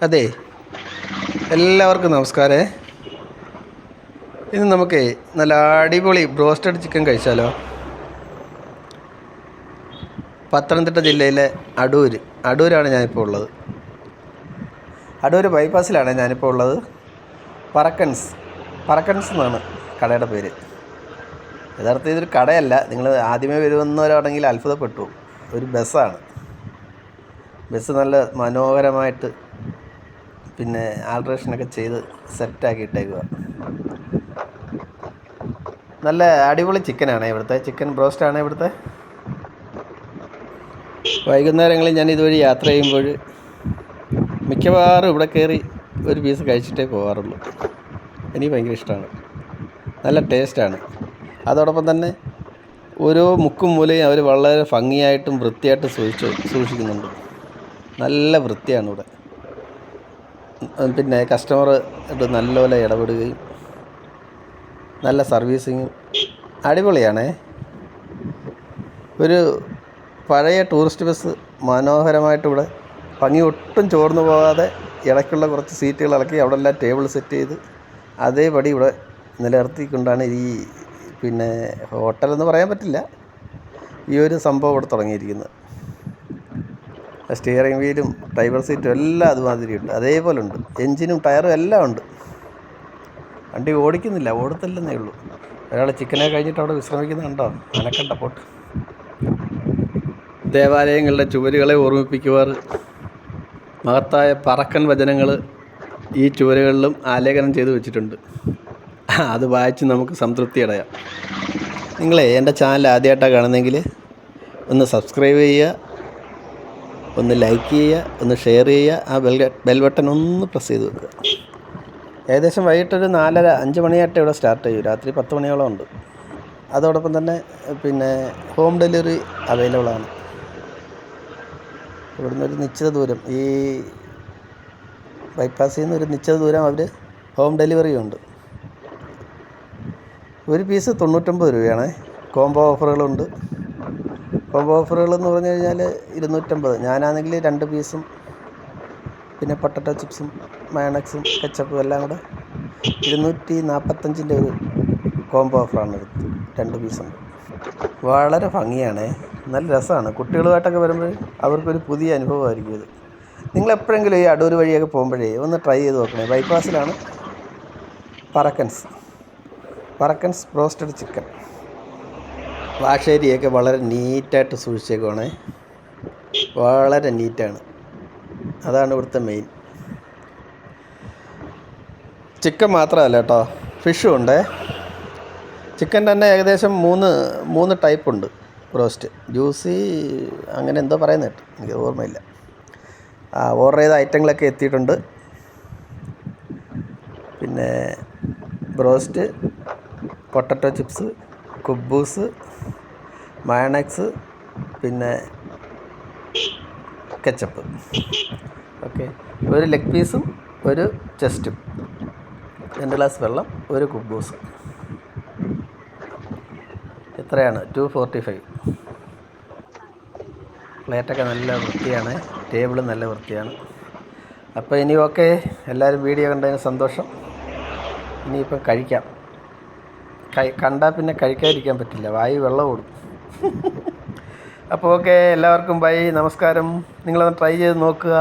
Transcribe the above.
അതെ, എല്ലാവർക്കും നമസ്കാരേ. ഇന്ന് നമുക്ക് നല്ല അടിപൊളി ബ്രോസ്റ്റഡ് ചിക്കൻ കഴിച്ചാലോ? പത്തനംതിട്ട ജില്ലയിലെ അടൂരാണ് ഞാനിപ്പോൾ ഉള്ളത്. അടൂർ ബൈപ്പാസിലാണ് ഞാനിപ്പോൾ ഉള്ളത്. പറക്കൻസ് എന്നാണ് കടയുടെ പേര്. യഥാർത്ഥത്തിൽ ഇതൊരു കടയല്ല. നിങ്ങൾ ആദ്യമേ വരുന്നവരാണെങ്കിൽ അത്ഭുതപ്പെട്ടു. ഒരു ബസ്സാണ്. ബസ് നല്ല മനോഹരമായിട്ട് പിന്നെ ആൾട്രേഷനൊക്കെ ചെയ്ത് സെറ്റാക്കിയിട്ടേക്കുക. നല്ല അടിപൊളി ചിക്കനാണ് ഇവിടുത്തെ. ചിക്കൻ ബ്രോസ്റ്റാണ് ഇവിടുത്തെ. വൈകുന്നേരങ്ങളിൽ ഞാൻ ഇതുവഴി യാത്ര ചെയ്യുമ്പോൾ മിക്കവാറും ഇവിടെ കയറി ഒരു പീസ് കഴിച്ചിട്ടേ പോകാറുള്ളൂ. എനിക്ക് ഭയങ്കര ഇഷ്ടമാണ്. നല്ല ടേസ്റ്റാണ്. അതോടൊപ്പം തന്നെ ഓരോ മുക്കും മൂലയും അവർ വളരെ ഭംഗിയായിട്ടും വൃത്തിയായിട്ടും സൂക്ഷിക്കുന്നുണ്ട്. നല്ല വൃത്തിയാണ് ഇവിടെ. പിന്നെ കസ്റ്റമർ നല്ലപോലെ ഇടപെടുകയും നല്ല സർവീസിങ്ങും അടിപൊളിയാണേ. ഒരു പഴയ ടൂറിസ്റ്റ് ബസ് മനോഹരമായിട്ട് ഇവിടെ ഭംഗി ഒട്ടും ചോർന്നു പോകാതെ ഇടയ്ക്കുള്ള കുറച്ച് സീറ്റുകൾ ഇളക്കി അവിടെ എല്ലാം ടേബിൾ സെറ്റ് ചെയ്ത് അതേപടി ഇവിടെ നിലനിർത്തിക്കൊണ്ടാണ് ഈ പിന്നെ ഹോട്ടലെന്ന് പറയാൻ പറ്റില്ല, ഈ ഒരു സംഭവം ഇവിടെ തുടങ്ങിയിരിക്കുന്നത്. സ്റ്റിയറിംഗ് വീലും ഡ്രൈവർ സീറ്റും എല്ലാം അതുമാതിരി ഉണ്ട്, അതേപോലെ ഉണ്ട്. എൻജിനും ടയറും എല്ലാം ഉണ്ട്. വണ്ടി ഓടത്തില്ലെന്നേ ഉള്ളൂ. ഒരാൾ ചിക്കനെ കഴിഞ്ഞിട്ട് അവിടെ വിശ്രമിക്കുന്നുണ്ടോ? അനക്കണ്ട പോട്ട്. ദേവാലയങ്ങളുടെ ചുവരുകളെ ഓർമ്മിപ്പിക്കുവാർ മഹത്തായ പറക്കൻ വചനങ്ങൾ ഈ ചുവരുകളിലും ആലേഖനം ചെയ്തു വെച്ചിട്ടുണ്ട്. അത് വായിച്ച് നമുക്ക് സംതൃപ്തി അടയാം. നിങ്ങളെ എൻ്റെ ചാനൽ ആദ്യമായിട്ടാണ് കാണുന്നതെങ്കിൽ ഒന്ന് സബ്സ്ക്രൈബ് ചെയ്യുക, ഒന്ന് ലൈക്ക് ചെയ്യുക, ഒന്ന് ഷെയർ ചെയ്യുക. ആ ബെൽ ബട്ടൺ ഒന്ന് പ്രസ് ചെയ്ത് വെക്കുക. ഏകദേശം വൈകിട്ടൊരു 4:30-5 മണിയായിട്ട് ഇവിടെ സ്റ്റാർട്ട് ചെയ്യും. രാത്രി 10 മണിയോളം ഉണ്ട്. അതോടൊപ്പം തന്നെ പിന്നെ ഹോം ഡെലിവറി അവൈലബിൾ ആണ്. ഇവിടുന്ന് ഒരു നിശ്ചിത ദൂരം, ഈ ബൈപ്പാസിൽ നിന്ന് ഒരു നിശ്ചിത ദൂരം അവർ ഹോം ഡെലിവറി ഉണ്ട്. ഒരു പീസ് 99 രൂപയാണ്. കോംബോ ഓഫറുകളുണ്ട്. കോംബോ ഓഫറുകളെന്ന് പറഞ്ഞു കഴിഞ്ഞാൽ 250. ഞാനാണെങ്കിൽ 2 പീസും പിന്നെ പൊട്ടറ്റോ ചിപ്സും മയണക്സും കെച്ചപ്പും എല്ലാം കൂടെ 245 ഒരു കോംബോ ഓഫറാണ് എടുത്തത്. 2 പീസുണ്ട്. വളരെ ഭംഗിയാണ്, നല്ല രസമാണ്. കുട്ടികളുമായിട്ടൊക്കെ വരുമ്പോൾ അവർക്കൊരു പുതിയ അനുഭവമായിരിക്കും ഇത്. നിങ്ങളെപ്പോഴെങ്കിലും ഈ അടൂർ വഴിയൊക്കെ പോകുമ്പോഴേ ഒന്ന് ട്രൈ ചെയ്ത് നോക്കണേ. ബൈപ്പാസിലാണ് പറക്കൻസ് ബ്രോസ്റ്റഡ് ചിക്കൻ. വാഷേരിയൊക്കെ വളരെ നീറ്റായിട്ട് സൂക്ഷിച്ചേക്കുവാണേ. വളരെ നീറ്റാണ്. അതാണ് ഇവിടുത്തെ മെയിൻ. ചിക്കൻ മാത്രമല്ല കേട്ടോ, ഫിഷും ഉണ്ടേ. ചിക്കൻ തന്നെ ഏകദേശം മൂന്ന് ടൈപ്പുണ്ട്. ബ്രോസ്റ്റ്, ജ്യൂസി, അങ്ങനെ എന്തോ പറയുന്നത് കേട്ടോ, എനിക്ക് ഓർമ്മയില്ല. ഓർഡർ ചെയ്ത ഐറ്റങ്ങളൊക്കെ എത്തിയിട്ടുണ്ട്. പിന്നെ ബ്രോസ്റ്റ്, പൊട്ടറ്റോ ചിപ്സ്, കുബൂസ്, മയണക്സ്, പിന്നെ കെച്ചപ്പ്. ഓക്കെ, ഒരു ലെഗ് പീസും ഒരു ചെസ്റ്റും, 2 ഗ്ലാസ് വെള്ളം, ഒരു കുബൂസ്. എത്രയാണ്? 245. പ്ലേറ്റൊക്കെ നല്ല വൃത്തിയാണ്, ടേബിൾ നല്ല വൃത്തിയാണ്. അപ്പോൾ ഇനി ഓക്കെ, എല്ലാവരും വീഡിയോ കണ്ടതിന് സന്തോഷം. ഇനിയിപ്പം കഴിക്കാം. കണ്ടാൽ പിന്നെ കഴിക്കാതിരിക്കാൻ പറ്റില്ല, വായി വെള്ളം ഓടും. അപ്പോൾ ഓക്കെ, എല്ലാവർക്കും ബൈ, നമസ്കാരം. നിങ്ങളൊന്ന് ട്രൈ ചെയ്ത് നോക്കുക.